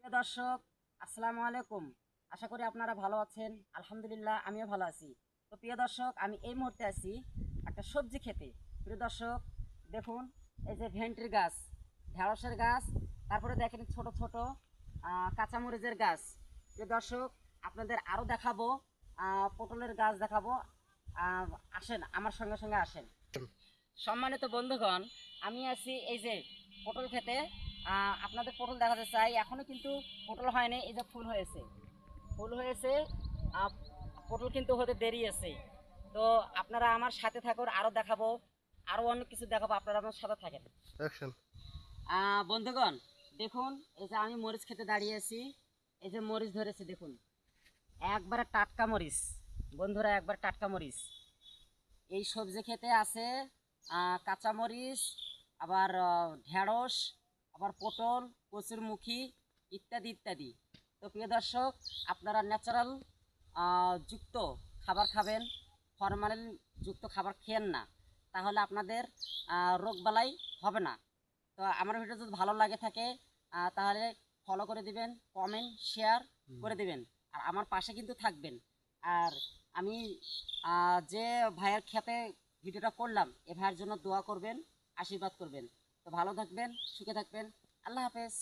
প্রিয় দর্শক, আসসালামু আলাইকুম। আশা করি আপনারা ভালো আছেন। আলহামদুলিল্লাহ, আমিও ভালো আছি। তো প্রিয় দর্শক, আমি এই মুহূর্তে আছি একটা সবজি খেতে। প্রিয় দর্শক, দেখুন, এই যে ভেন্ডির গাছ, ঢেঁড়সের গাছ, তারপরে দেখেন ছোট ছোট কাঁচামরিচের গাছ। প্রিয় দর্শক, আপনাদের আরও দেখাবো, পটলের গাছ দেখাবো। আসেন, আমার সঙ্গে সঙ্গে আসেন। সম্মানিত বন্ধুগণ, আমি আছি এই যে পটল খেতে। আপনাদের পটল দেখাতে চাই। এখনো কিন্তু পটল হয়নি, এই যে ফুল হয়েছে, ফুল হয়েছে। আহ, পটল কিন্তু হতে দেরি আছে। তো আপনারা আমার সাথে থাকুন, আরও দেখাবো, আরও অনেক কিছু দেখাবো, আপনারা আমার সাথে থাকেন। অ্যাকশন। বন্ধুগণ, দেখুন, এই যে আমি মরিচ খেতে দাঁড়িয়ে আছি। এই যে মরিচ ধরেছে, দেখুন, একবারে টাটকা মরিচ। বন্ধুরা, একবার টাটকা মরিচ। এই সবজি খেতে আছে কাঁচামরিচ, আবার ঢেঁড়স, আবার পটল, কচুরমুখী, ইত্যাদি ইত্যাদি। তো প্রিয় দর্শক, আপনারা ন্যাচারাল যুক্ত খাবার খাবেন, ফরমালিন যুক্ত খাবার খেয়েন না, তাহলে আপনাদের রোগবালাই হবে না। তো আমার ভিডিও যদি ভালো লাগে থাকে, তাহলে ফলো করে দিবেন, কমেন্ট শেয়ার করে দিবেন, আর আমার পাশে কিন্তু থাকবেন। আর আমি যে ভাইয়ের খেতে ভিডিওটা করলাম, এ ভাইয়ের জন্য দোয়া করবেন, আশীর্বাদ করবেন। তো ভালো থাকবেন, সুখে থাকবেন। আল্লাহ হাফেজ।